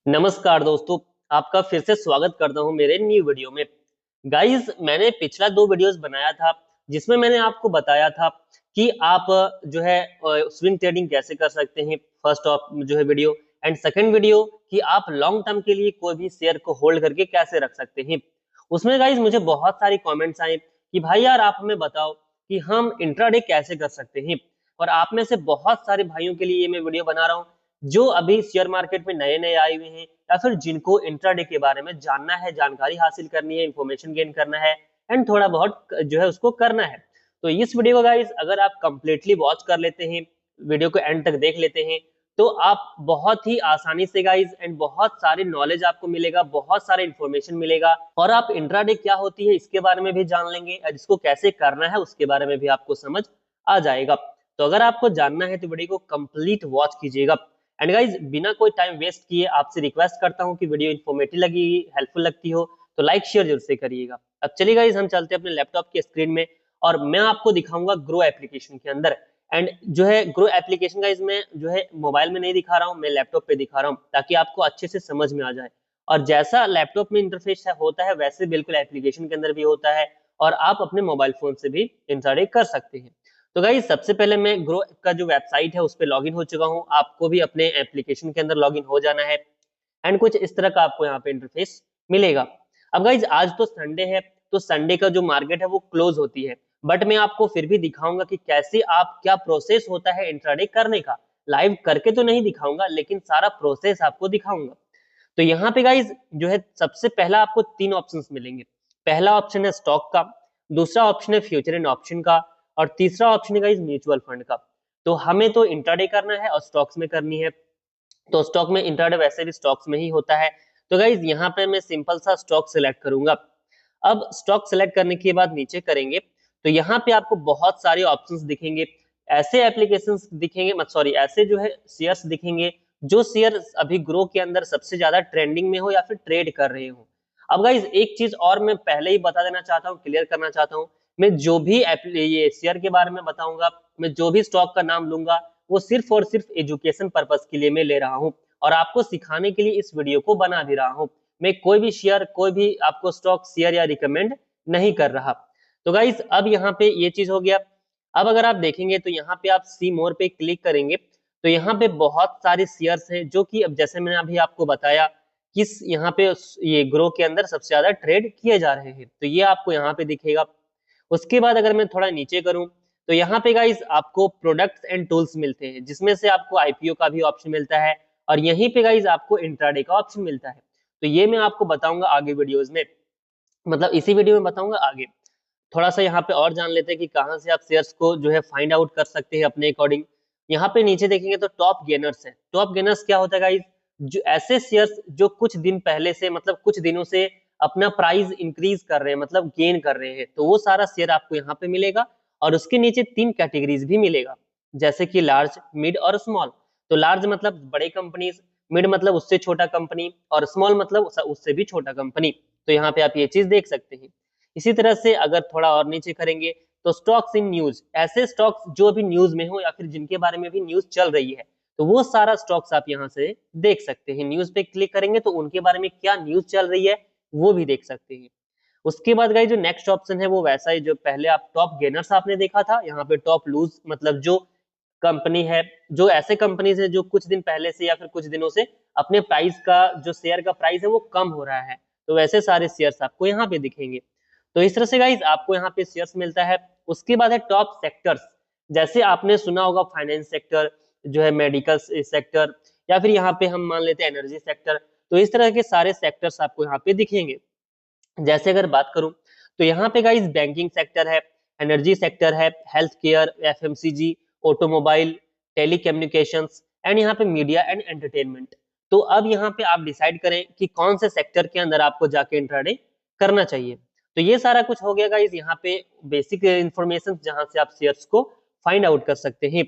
नमस्कार दोस्तों, आपका फिर से स्वागत करता हूं मेरे न्यू वीडियो में। गाइस, मैंने पिछला 2 वीडियोस बनाया था जिसमें मैंने आपको बताया था कि आप जो है स्विंग ट्रेडिंग कैसे कर सकते हैं। फर्स्ट ऑफ जो है वीडियो एंड सेकंड वीडियो कि आप लॉन्ग टर्म के लिए कोई भी शेयर को होल्ड करके कैसे रख सकते हैं। उसमें गाइस मुझे बहुत सारी कमेंट्स आए कि भाई यार आप हमें बताओ कि हम इंट्राडे कैसे कर सकते हैं। और आप में से बहुत सारे भाइयों के लिए ये मैं वीडियो बना रहा हूँ जो अभी शेयर मार्केट में नए नए आए हुए हैं या फिर जिनको इंट्राडे के बारे में जानना है, जानकारी हासिल करनी है, इंफॉर्मेशन गेन करना है एंड थोड़ा बहुत जो है उसको करना है। तो इस वीडियो को गाइस अगर आप कंप्लीटली वॉच कर लेते हैं, वीडियो को एंड तक देख लेते हैं, तो आप बहुत ही आसानी से गाइस एंड बहुत सारे नॉलेज आपको मिलेगा, बहुत सारे इंफॉर्मेशन मिलेगा और आप इंट्राडे क्या होती है इसके बारे में भी जान लेंगे और इसको कैसे करना है उसके बारे में भी आपको समझ आ जाएगा। तो अगर आपको जानना है तो वीडियो को कंप्लीट वॉच कीजिएगा। एंड गाइज बिना कोई टाइम वेस्ट किए आपसे रिक्वेस्ट करता हूं कि वीडियो इन्फॉर्मेटिव लगी, हेल्पफुल लगती हो तो लाइक शेयर जरूर से करिएगा। अब चलिए गाइज हम चलते हैं अपने लैपटॉप के स्क्रीन में और मैं आपको दिखाऊंगा ग्रो एप्लीकेशन के अंदर। एंड जो है ग्रो एप्लीकेशन गाइज मैं जो है मोबाइल में नहीं दिखा रहा हूँ, मैं लैपटॉप पे दिखा रहा हूँ ताकि आपको अच्छे से समझ में आ जाए। और जैसा लैपटॉप में इंटरफेस होता है वैसे बिल्कुल एप्लीकेशन के अंदर भी होता है और आप अपने मोबाइल फोन से भी इंटरडेट कर सकते हैं। तो गाइस सबसे पहले मैं ग्रो का जो वेबसाइट है उस पर लॉगिन हो चुका हूं, आपको भी अपने एप्लीकेशन के अंदर लॉगिन हो जाना है एंड कुछ इस तरह का आपको यहाँ पे इंटरफेस मिलेगा। अब गाइज आज तो संडे है तो संडे का जो मार्केट है वो क्लोज होती है, बट मैं आपको फिर भी दिखाऊंगा कि कैसे आप क्या प्रोसेस होता है इंट्राडे करने का। लाइव करके तो नहीं दिखाऊंगा लेकिन सारा प्रोसेस आपको दिखाऊंगा। तो यहाँ पे गाइज जो है सबसे पहला आपको 3 ऑप्शंस मिलेंगे। पहला ऑप्शन है स्टॉक का, दूसरा ऑप्शन है फ्यूचर एंड ऑप्शन का और तीसरा ऑप्शन है गाइज म्यूचुअल फंड का। तो हमें तो इंट्राडे करना है और स्टॉक्स में करनी है, तो स्टॉक में इंट्राडे वैसे भी स्टॉक्स में ही होता है। तो गाइज यहाँ पे मैं सिंपल सा स्टॉक सिलेक्ट करूंगा। अब स्टॉक सिलेक्ट करने के बाद नीचे करेंगे तो यहाँ पे आपको बहुत सारे ऑप्शंस दिखेंगे, ऐसे एप्लीकेशंस दिखेंगे, मत सॉरी ऐसे जो है शेयर्स दिखेंगे जो शेयर अभी ग्रो के अंदर सबसे ज्यादा ट्रेंडिंग में हो या फिर ट्रेड कर रहे हो। अब गाइज एक चीज और मैं पहले ही बता देना चाहता हूँ, क्लियर करना चाहता हूँ, मैं जो भी ये शेयर के बारे में बताऊंगा, मैं जो भी स्टॉक का नाम लूंगा वो सिर्फ और सिर्फ एजुकेशन पर्पस के लिए मैं ले रहा हूँ और आपको सिखाने के लिए इस वीडियो को बना भी रहा हूँ। मैं कोई भी शेयर, कोई भी आपको स्टॉक शेयर या रिकमेंड नहीं कर रहा। तो गाइज अब यहाँ पे ये चीज हो गया। अब अगर आप देखेंगे तो यहाँ पे आप सी मोर पे क्लिक करेंगे तो यहाँ पे बहुत सारे शेयर्स हैं जो कि अब जैसे मैंने अभी आपको बताया किस यहाँ पे ये ग्रो के अंदर सबसे ज्यादा ट्रेड किए जा रहे हैं, तो ये आपको यहाँ पे दिखेगा। उसके बाद अगर मैं थोड़ा नीचे करूं तो यहाँ पे गाइस आपको प्रोडक्ट्स एंड टूल्स मिलते हैं जिसमें से आपको आईपीओ का भी ऑप्शन मिलता है और यहीं पे गाइस आपको इंट्राडे का ऑप्शन मिलता है। तो ये मैं आपको बताऊंगा आगे वीडियोस में, मतलब इसी वीडियो में बताऊंगा आगे। थोड़ा सा यहाँ पे और जान लेते हैं कि कहाँ से आप शेयर्स को जो है फाइंड आउट कर सकते हैं अपने अकॉर्डिंग। यहाँ पे नीचे देखेंगे तो टॉप गेनर्स है। टॉप गेनर्स क्या होता है गाइस, जो ऐसे शेयर्स जो कुछ दिन पहले से मतलब कुछ दिनों से अपना प्राइस इंक्रीज कर रहे हैं, मतलब गेन कर रहे हैं, तो वो सारा शेयर आपको यहाँ पे मिलेगा। और उसके नीचे 3 कैटेगरीज भी मिलेगा जैसे कि लार्ज, मिड और स्मॉल। तो लार्ज मतलब बड़े कंपनीज, मिड मतलब उससे छोटा कंपनी और स्मॉल मतलब उससे भी छोटा कंपनी। तो यहाँ पे आप ये चीज देख सकते हैं। इसी तरह से अगर थोड़ा और नीचे करेंगे तो स्टॉक्स इन न्यूज, ऐसे स्टॉक्स जो अभी न्यूज में हो या फिर जिनके बारे में भी न्यूज चल रही है, तो वो सारा स्टॉक्स आप यहाँ से देख सकते हैं। न्यूज पे क्लिक करेंगे तो उनके बारे में क्या न्यूज चल रही है वो भी देख सकते हैं। उसके बाद गाइस जो नेक्स्ट ऑप्शन है वो वैसा ही जो पहले आप टॉप गेनर्स आपने देखा था, यहाँ पे टॉप लूज मतलब जो कंपनी है, जो ऐसे कंपनीज है जो कुछ दिन पहले से या फिर कुछ दिनों से अपने प्राइस का जो शेयर का प्राइस है वो कम हो रहा है, तो वैसे सारे शेयर्स आपको यहाँ पे दिखेंगे। तो इस तरह से गाइज आपको यहाँ पे शेयर्स मिलता है। उसके बाद है टॉप सेक्टर्स, जैसे आपने सुना होगा फाइनेंस सेक्टर, जो है मेडिकल सेक्टर, या फिर यहाँ पे हम मान लेते हैं एनर्जी सेक्टर। तो इस तरह के सारे सेक्टर्स आपको यहाँ पे दिखेंगे। जैसे अगर बात करूं तो यहाँ पे गाइस बैंकिंग सेक्टर है, एनर्जी सेक्टर है, health care, FMCG, automobile, telecommunications and यहाँ पे मीडिया एंड एंटरटेनमेंट। तो अब यहाँ पे आप डिसाइड करें कि कौन से सेक्टर के अंदर आपको जाके इंट्राडे करना चाहिए। तो ये सारा कुछ हो गया गाइस यहाँ पे बेसिक इंफॉर्मेशन जहां से आप शेयर्स को फाइंड आउट कर सकते हैं।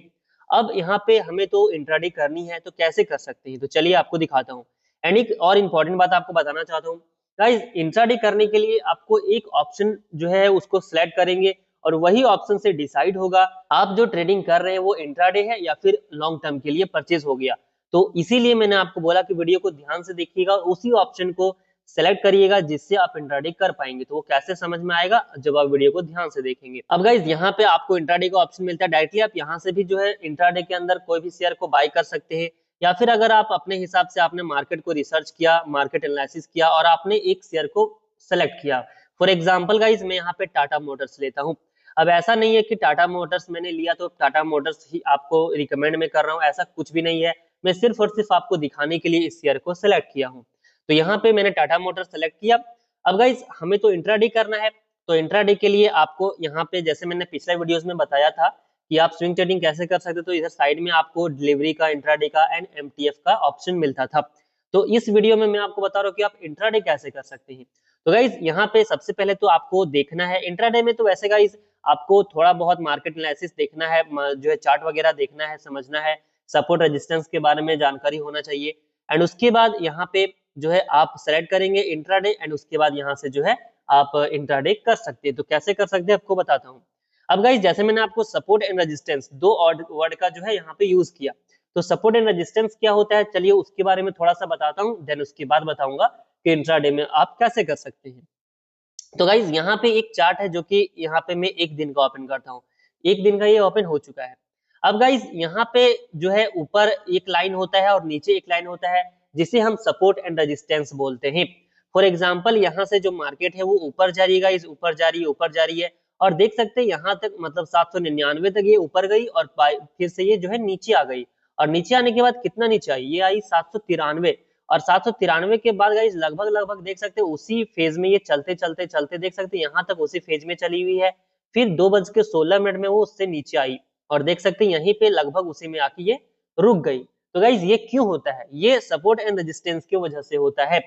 अब यहाँ पे हमें तो इंट्राडे करनी है तो कैसे कर सकते हैं, तो चलिए आपको दिखाता हूँ। एंड एक और इम्पोर्टेंट बात आपको बताना चाहता हूँ गाइस, इंट्राडे करने के लिए आपको एक ऑप्शन जो है उसको सिलेक्ट करेंगे और वही ऑप्शन से डिसाइड होगा आप जो ट्रेडिंग कर रहे हैं वो इंट्राडे है या फिर लॉन्ग टर्म के लिए परचेज हो गया। तो इसीलिए मैंने आपको बोला कि वीडियो को ध्यान से देखिएगा और उसी ऑप्शन को सेलेक्ट करिएगा जिससे आप इंट्राडे कर पाएंगे। तो वो कैसे समझ में आएगा जब आप वीडियो को ध्यान से देखेंगे। अब गाइज यहाँ पे आपको इंट्राडे का ऑप्शन मिलता है, डायरेक्टली आप यहाँ से भी जो है इंट्राडे के अंदर कोई भी शेयर को बाय कर सकते हैं, या फिर अगर आप अपने हिसाब से आपने मार्केट को रिसर्च किया, मार्केट एनालिसिस किया और आपने एक शेयर को सेलेक्ट किया। फॉर एग्जाम्पल गाइज मैं यहाँ पे टाटा मोटर्स लेता हूँ। अब ऐसा नहीं है कि टाटा मोटर्स मैंने लिया तो टाटा मोटर्स ही आपको रिकमेंड में कर रहा हूँ, ऐसा कुछ भी नहीं है। मैं सिर्फ और सिर्फ आपको दिखाने के लिए इस शेयर को सिलेक्ट किया हूँ। तो यहाँ पे मैंने टाटा मोटर्स सेलेक्ट किया। अब गाइज हमें तो इंट्राडे करना है, तो इंट्राडे के लिए आपको यहाँ पे जैसे मैंने पिछले वीडियोस में बताया था कि आप स्विंग ट्रेडिंग कैसे कर सकते, तो इधर साइड में आपको डिलीवरी का, इंट्राडे का एंड एमटीएफ का ऑप्शन मिलता था। तो इस वीडियो में मैं आपको बता रहा हूँ कि आप इंट्राडे कैसे कर सकते हैं। तो गाइज यहाँ पे सबसे पहले तो आपको देखना है इंट्राडे में, तो वैसे गाइज आपको थोड़ा बहुत मार्केट एनालिसिस देखना है, जो है चार्ट वगैरह देखना है, समझना है, सपोर्ट रेजिस्टेंस के बारे में जानकारी होना चाहिए। एंड उसके बाद यहाँ पे जो है आप सेलेक्ट करेंगे इंट्राडे एंड उसके बाद यहाँ से जो है आप इंट्राडे कर सकते हैं। तो कैसे कर सकते हैं आपको बताता हूँ। अब गाइस जैसे मैंने आपको सपोर्ट एंड रेजिस्टेंस दो वर्ड का जो है यहाँ पे यूज किया, तो सपोर्ट एंड रेजिस्टेंस क्या होता है चलिए उसके बारे में थोड़ा सा बताता हूँ, देन उसके बाद बताऊंगा कि इंट्राडे में आप कैसे कर सकते हैं। तो गाइज यहाँ पे एक चार्ट है जो कि यहाँ पे मैं एक दिन का ओपन करता हूँ, एक दिन का ये ओपन हो चुका है। अब गाइज यहाँ पे जो है ऊपर एक लाइन होता है और नीचे एक लाइन होता है जिसे हम सपोर्ट एंड रेजिस्टेंस बोलते हैं। फॉर एग्जाम्पल यहाँ से जो मार्केट है वो ऊपर जा रही है गाइज, ऊपर जा रही है, ऊपर जा रही है और देख सकते हैं यहाँ तक मतलब 799 तक ये ऊपर गई और फिर से ये जो है नीचे आ गई और नीचे आने के बाद कितना नीचे आई, ये आई 793 और 793 के बाद गाइस लगभग लगभग देख सकते हैं उसी फेज में ये चलते चलते चलते देख सकते हैं यहाँ तक उसी फेज में चली हुई है। फिर 2:16 में वो उससे नीचे आई और देख सकते हैं यहीं पे लगभग उसी में आके ये रुक गई। तो गाइस ये क्यों होता है, ये सपोर्ट एंड रेजिस्टेंस की वजह से होता है।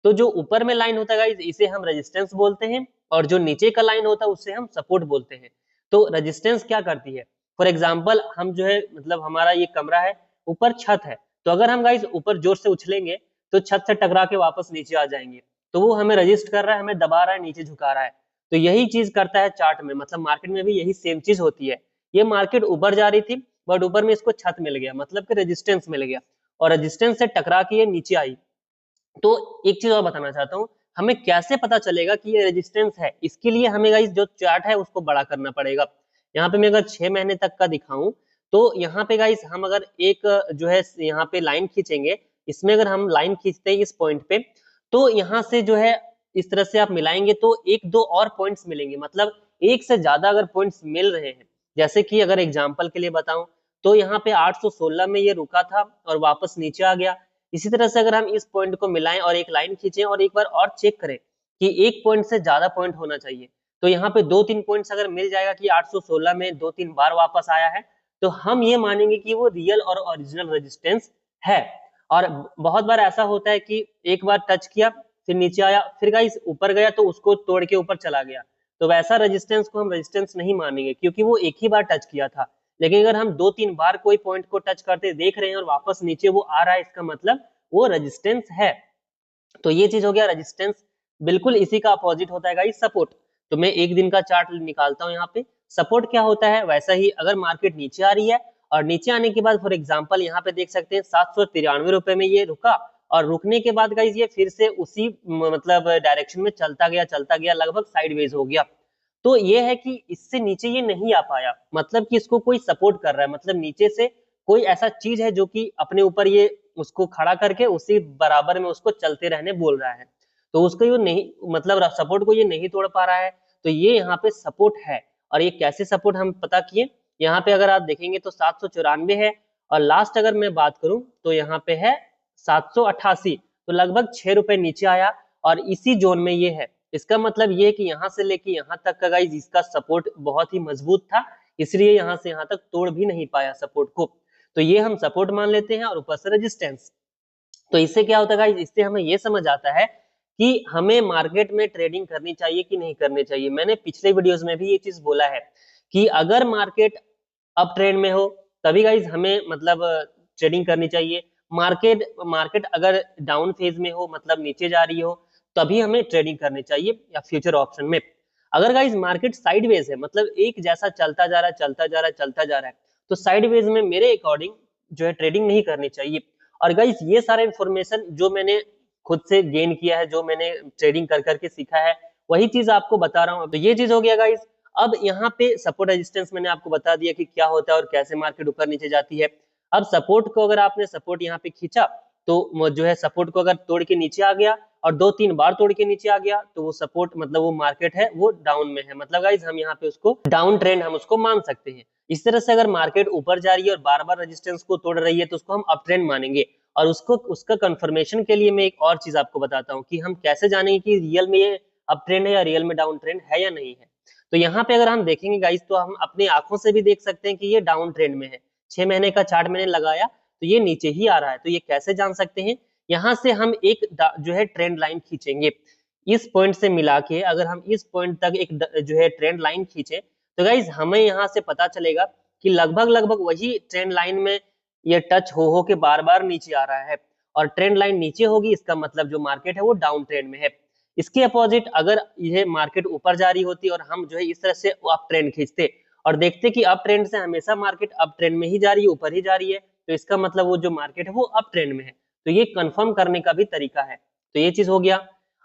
तो जो ऊपर में लाइन होता है गाइस इसे हम रेजिस्टेंस बोलते हैं और जो नीचे का लाइन होता है उसे हम सपोर्ट बोलते हैं। तो रेजिस्टेंस क्या करती है, फॉर एग्जाम्पल हम जो है मतलब हमारा ये कमरा है, ऊपर छत है, तो अगर हम गाइस ऊपर जोर से उछलेंगे तो छत से टकरा के वापस नीचे आ जाएंगे, तो वो हमें रजिस्ट कर रहा है, हमें दबा रहा है, नीचे झुका रहा है। तो यही चीज करता है चार्ट में, मतलब मार्केट में भी यही सेम चीज होती है। ये मार्केट ऊपर जा रही थी बट ऊपर में इसको छत मिल गया, मतलब कि रेजिस्टेंस मिल गया और रेजिस्टेंस से टकरा के ये नीचे आई। तो एक चीज और बताना चाहता हूँ, हमें कैसे पता चलेगा कि ये रेजिस्टेंस है, इसके लिए हमें गाइस जो चार्ट है उसको बड़ा करना पड़ेगा। यहाँ पे मैं अगर 6 महीने तक का दिखाऊं तो यहाँ पे गाइस हम अगर एक जो है यहाँ पे लाइन खींचेंगे, इसमें अगर हम लाइन खींचते हैं इस पॉइंट पे, तो यहाँ से जो है इस तरह से आप मिलाएंगे तो एक दो और पॉइंट्स मिलेंगे, मतलब एक से ज्यादा अगर पॉइंट्स मिल रहे हैं। जैसे कि अगर एग्जाम्पल के लिए बताऊं तो यहाँ पे 816 में ये रुका था और वापस नीचे आ गया। इसी तरह से अगर हम इस पॉइंट को मिलाएं और एक लाइन खींचें और एक बार और चेक करें कि एक पॉइंट से ज्यादा पॉइंट होना चाहिए, तो यहाँ पे 2-3 पॉइंट्स अगर मिल जाएगा कि 816 में 2-3 बार वापस आया है, तो हम ये मानेंगे कि वो रियल और ओरिजिनल रेजिस्टेंस है। और बहुत बार ऐसा होता है कि एक बार टच किया फिर नीचे आया, फिर गाइस ऊपर गया तो उसको तोड़ के ऊपर चला गया, तो वैसा रेजिस्टेंस को हम रेजिस्टेंस नहीं मानेंगे क्योंकि वो एक ही बार टच किया था। लेकिन अगर हम 2-3 बार कोई पॉइंट को टच करते देख रहे हैं और वापस नीचे वो आ रहा है, इसका मतलब वो रेजिस्टेंस है। तो ये चीज हो गया रेजिस्टेंस। बिल्कुल इसी का अपोजिट होता है गाइस सपोर्ट। तो मैं एक दिन का चार्ट निकालता हूँ यहाँ पे, सपोर्ट क्या होता है वैसा ही, अगर मार्केट नीचे आ रही है और नीचे आने के बाद फॉर एग्जांपल यहाँ पे देख सकते हैं 793 रुपए में ये रुका और रुकने के बाद गाइस ये फिर से उसी मतलब डायरेक्शन में चलता गया लगभग साइडवेज हो गया। तो ये है कि इससे नीचे ये नहीं आ पाया, मतलब कि इसको कोई सपोर्ट कर रहा है, मतलब नीचे से कोई ऐसा चीज है जो कि अपने ऊपर ये उसको खड़ा करके उसी बराबर में उसको चलते रहने बोल रहा है। तो उसको ये नहीं मतलब सपोर्ट को ये नहीं तोड़ पा रहा है, तो ये यहाँ पे सपोर्ट है। और ये कैसे सपोर्ट हम पता किए, यहाँ पे अगर आप देखेंगे तो 794 है और लास्ट अगर मैं बात करूं तो यहाँ पे है 788, तो लगभग 6 रुपए नीचे आया और इसी जोन में ये है। इसका मतलब ये है कि यहाँ से लेके यहाँ तक का गाइस इसका सपोर्ट बहुत ही मजबूत था, इसलिए यहाँ से यहाँ तक तोड़ भी नहीं पाया सपोर्ट को। तो ये हम सपोर्ट मान लेते हैं और ऊपर से रेजिस्टेंस। तो इससे क्या होता है गाइस, इससे हमें ये समझ आता है कि हमें मार्केट में ट्रेडिंग करनी चाहिए कि नहीं करनी चाहिए। मैंने पिछले वीडियोस में भी ये चीज बोला है कि अगर मार्केट अप ट्रेंड में हो तभी गाइस हमें मतलब ट्रेडिंग करनी चाहिए। मार्केट अगर डाउन फेज में हो मतलब नीचे जा रही हो तभी हमें ट्रेडिंग करनी चाहिए या फ्यूचर ऑप्शन में। अगर गाइस मार्केट साइडवेज है मतलब एक जैसा चलता जा रहा है तो साइडवेज में मेरे अकॉर्डिंग जो है ट्रेडिंग नहीं करनी चाहिए। और गाइस ये सारा इन्फॉर्मेशन जो मैंने खुद से गेन किया है, जो मैंने ट्रेडिंग कर करके सीखा है, वही चीज आपको बता रहा हूँ। तो ये चीज हो गया गाइस। अब यहाँ पे सपोर्ट रेजिस्टेंस मैंने आपको बता दिया कि क्या होता है और कैसे मार्केट ऊपर नीचे जाती है। अब सपोर्ट को अगर आपने सपोर्ट यहाँ पे खींचा तो जो है सपोर्ट को अगर तोड़ के नीचे आ गया और 2-3 बार तोड़ के नीचे आ गया तो वो सपोर्ट मतलब वो मार्केट है वो डाउन में है, मतलब गाइज हम यहाँ पे उसको डाउन ट्रेंड हम उसको मान सकते हैं। इस तरह से अगर मार्केट ऊपर जा रही है और बार बार रेजिस्टेंस को तोड़ रही है तो उसको हम अप ट्रेंड मानेंगे। और उसको उसका कंफर्मेशन के लिए मैं एक और चीज आपको बताता हूँ कि हम कैसे जानेंगे कि रियल में ये अप ट्रेंड है या रियल में डाउन ट्रेंड है या नहीं है। तो यहाँ पे अगर हम देखेंगे गाइज तो हम अपनी आंखों से भी देख सकते हैं कि ये डाउन ट्रेंड में है। 6 महीने का चार्ट मैंने लगाया तो ये नीचे ही आ रहा है। तो ये कैसे जान सकते हैं, यहाँ से हम एक जो है ट्रेंड लाइन खींचेंगे, इस पॉइंट से मिला के अगर हम इस पॉइंट तक एक जो है ट्रेंड लाइन खींचे तो गाइज हमें यहाँ से पता चलेगा कि लगभग लगभग वही ट्रेंड लाइन में ये टच हो के बार बार नीचे आ रहा है। और ट्रेंड लाइन नीचे होगी इसका मतलब जो मार्केट है वो डाउन ट्रेंड में है। इसके अपोजिट अगर यह मार्केट ऊपर जा रही होती और हम जो है इस तरह से अप ट्रेंड खींचते और देखते कि अप ट्रेंड से हमेशा मार्केट अप ट्रेंड में ही जा रही है, ऊपर ही जा रही है, तो इसका मतलब वो जो मार्केट है वो अप ट्रेंड में है। तो ये कंफर्म करने का भी तरीका है। तो ये चीज हो गया।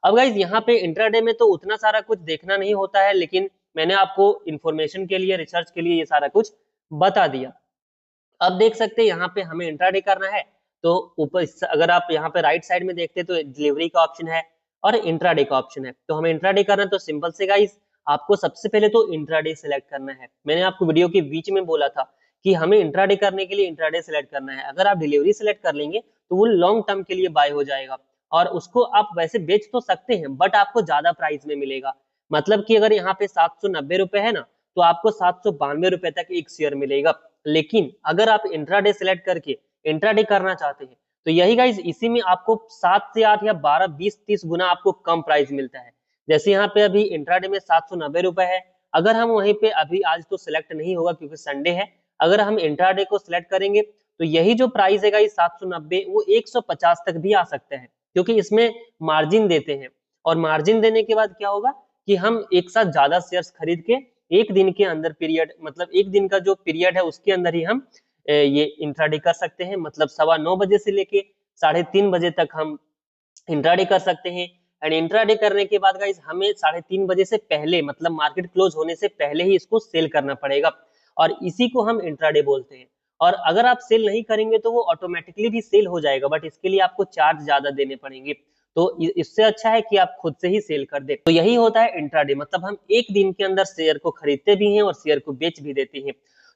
अब गाइज यहाँ पे इंट्राडे में तो उतना सारा कुछ देखना नहीं होता है, लेकिन मैंने आपको इंफॉर्मेशन के लिए, रिसर्च के लिए ये सारा कुछ बता दिया। अब देख सकते हैं यहाँ पे हमें इंट्राडे करना है तो ऊपर अगर आप यहाँ पे राइट साइड में देखते हैं तो डिलीवरी का ऑप्शन है और इंट्राडे का ऑप्शन है। तो हमें इंट्राडे करना है तो सिंपल से गाइस आपको सबसे पहले तो इंट्राडे सेलेक्ट करना है। मैंने आपको वीडियो के बीच में बोला था कि हमें इंट्राडे करने के लिए इंट्राडे सेलेक्ट करना है। अगर आप डिलीवरी सेलेक्ट कर लेंगे तो वो लॉन्ग टर्म के लिए बाय हो जाएगा और उसको आप वैसे बेच तो सकते हैं बट आपको ज्यादा प्राइस में मिलेगा। मतलब कि अगर यहाँ पे 790 रुपए है ना तो आपको 792 रुपए तक एक शेयर मिलेगा। लेकिन अगर आप इंट्राडे सेलेक्ट करके इंट्राडे करना चाहते हैं तो यही गाइस इसी में आपको 7 से 8 या 12 20 30 गुना आपको कम प्राइस मिलता है। जैसे यहाँ पे अभी इंट्राडे में 790 रुपए है, अगर हम वहीं पे अभी आज तो सिलेक्ट नहीं होगा क्योंकि संडे है, अगर हम इंट्राडे को सिलेक्ट करेंगे तो यही जो प्राइस है गाइस 790 वो 150 तक भी आ सकता है क्योंकि इसमें मार्जिन देते हैं। और मार्जिन देने के बाद क्या होगा कि हम एक साथ ज्यादा शेयर्स खरीद के एक दिन के अंदर पीरियड मतलब एक दिन का जो पीरियड है उसके अंदर ही हम ये इंट्राडे कर सकते हैं। मतलब 9:15 से लेके 3:30 बजे तक हम इंट्राडे कर सकते हैं। एंड इंट्राडे करने के बाद गाइस हमें 3:30 बजे से पहले मतलब मार्केट क्लोज होने से पहले ही इसको सेल करना पड़ेगा और इसी को हम इंट्राडे बोलते हैं। और अगर आप सेल नहीं करेंगे तो वो ऑटोमेटिकली भी सेल हो जाएगा बट इसके लिए आपको चार्ज ज्यादा देने पड़ेंगे। तो इससे अच्छा है कि आप खुद से ही सेल कर दे। तो यही होता है इंट्राडे, मतलब हम एक दिन के अंदर शेयर को खरीदते भी हैं और शेयर को बेच भी देते हैं।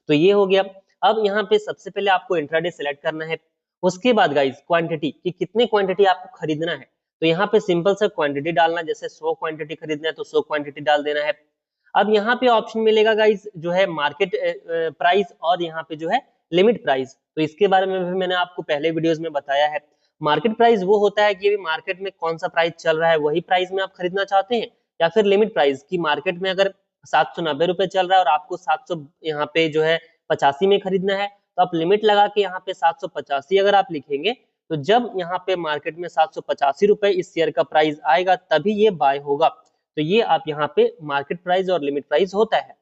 तो ये हो गया। अब यहाँ पे सबसे पहले आपको इंट्राडे सेलेक्ट करना है। उसके बाद गाइज क्वांटिटी कि कितने क्वांटिटी आपको खरीदना है तो यहाँ पे सिंपल सा क्वांटिटी डालना, जैसे 100 क्वांटिटी खरीदना है तो 100 क्वांटिटी डाल देना है। अब यहाँ पे ऑप्शन मिलेगा गाइज जो है मार्केट प्राइस और यहाँ पे जो है लिमिट प्राइस। तो इसके बारे में भी मैंने आपको पहले वीडियोस में बताया है। मार्केट प्राइस वो होता है कि मार्केट में कौन सा प्राइस चल रहा है वही प्राइस में आप खरीदना चाहते हैं, या फिर लिमिट प्राइस की मार्केट में अगर 790 रुपए चल रहा है और आपको 700 यहाँ पे जो है 85 में खरीदना है तो आप लिमिट लगा के यहाँ पे 785 अगर आप लिखेंगे तो जब यहाँ पे मार्केट में 785 रुपए इस शेयर का प्राइस आएगा तभी ये बाय होगा। तो ये आप यहाँ पे मार्केट प्राइस और लिमिट प्राइस होता है।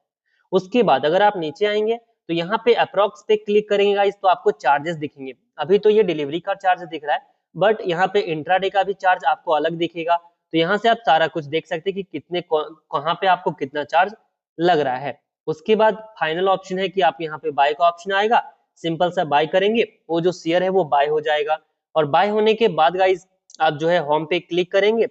उसके बाद अगर आप नीचे आएंगे तो यहाँ पे अप्रोक्स पे क्लिक करेंगे गाइस तो आपको चार्जेस दिखेंगे। अभी तो ये डिलीवरी का चार्ज दिख रहा है बट यहाँ पे इंट्राडे का भी चार्ज आपको अलग दिखेगा। तो यहाँ से आप सारा कुछ देख सकते हैं कि कितने कहाँ पे आपको कितना चार्ज लग रहा है। उसके बाद फाइनल ऑप्शन है कि आप यहाँ पे बाय का ऑप्शन आएगा, सिंपल सा बाय करेंगे, वो जो शेयर है वो बाय हो जाएगा। और बाय होने के बाद गाइस आप जो है होम पे क्लिक करेंगे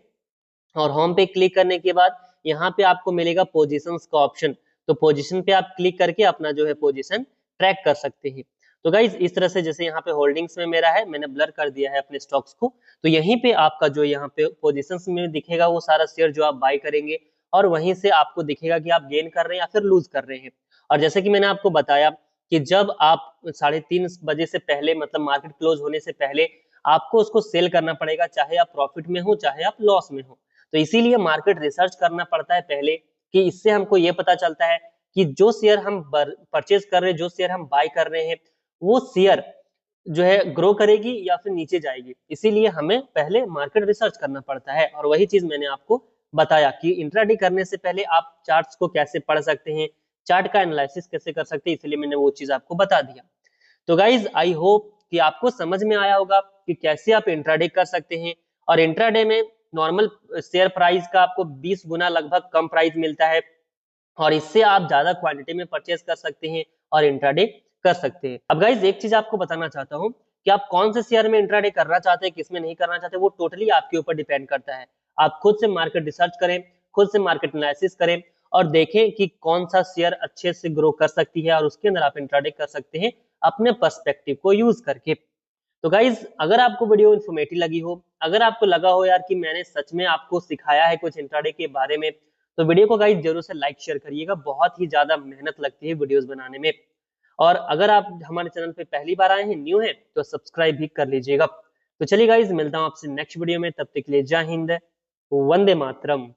और होम पे क्लिक करने के बाद यहाँ पे आपको मिलेगा पोजीशंस का ऑप्शन। तो पोजीशन पे आप क्लिक करके अपना जो है पोजीशन ट्रैक कर सकते हैं। तो गाइज इस तरह से जैसे यहाँ पे होल्डिंग्स में मेरा है, मैंने ब्लर कर दिया है अपने स्टॉक्स को, तो यहीं पे आपका जो यहाँ पे पोजीशंस में दिखेगा वो सारा शेयर जो आप बाय करेंगे और वहीं से आपको दिखेगा कि आप गेन कर रहे हैं या फिर लूज कर रहे हैं। और जैसे कि मैंने आपको बताया कि जब आप 3:30 बजे से पहले मतलब मार्केट क्लोज होने से पहले आपको उसको सेल करना पड़ेगा, चाहे आप प्रॉफिट में हो चाहे आप लॉस में हो। तो इसीलिए मार्केट रिसर्च करना पड़ता है पहले, कि इससे हमको ये पता चलता है कि जो शेयर हम परचेज कर रहे हैं, जो शेयर हम बाय कर रहे हैं, वो शेयर जो है ग्रो करेगी या फिर नीचे जाएगी। इसीलिए हमें पहले मार्केट रिसर्च करना पड़ता है और वही चीज मैंने आपको बताया कि इंट्राडे करने से पहले आप चार्ट्स को कैसे पढ़ सकते हैं, चार्ट का एनालिसिस कैसे कर सकते हैं, इसलिए मैंने वो चीज आपको बता दिया। तो गाइज आई होप कि आपको समझ में आया होगा कि कैसे आप इंट्राडे कर सकते हैं। और इंट्राडे में नॉर्मल शेयर प्राइस का आपको 20 गुना लगभग कम प्राइस मिलता है, और इससे आप ज्यादा क्वांटिटी में परचेज कर सकते हैं और इंट्राडे कर सकते हैं। अब गाइज एक चीज आपको बताना चाहता हूं कि आप कौन से शेयर में इंट्राडे करना चाहते हैं, किसमें नहीं करना चाहते, वो टोटली आपके ऊपर डिपेंड करता है। आप खुद से मार्केट रिसर्च करें, खुद से मार्केट एनालिसिस करें और देखें कि कौन सा शेयर अच्छे से ग्रो कर सकती है और उसके अंदर आप इंट्राडे कर सकते हैं अपने पर्सपेक्टिव को यूज करके। तो गाइज अगर आपको वीडियो इन्फॉर्मेटिव लगी हो, अगर आपको लगा हो यार कि मैंने सच में आपको सिखाया है कुछ इंट्राडे के बारे में, तो वीडियो को गाइज जरूर से लाइक शेयर करिएगा। बहुत ही ज्यादा मेहनत लगती है वीडियोस बनाने में। और अगर आप हमारे चैनल पे पहली बार आए हैं, न्यू हैं, तो सब्सक्राइब भी कर लीजिएगा। तो चलिए गाइज मिलता हूँ आपसे नेक्स्ट वीडियो में, तब तक के लिए जय हिंद, वंदे मातरम।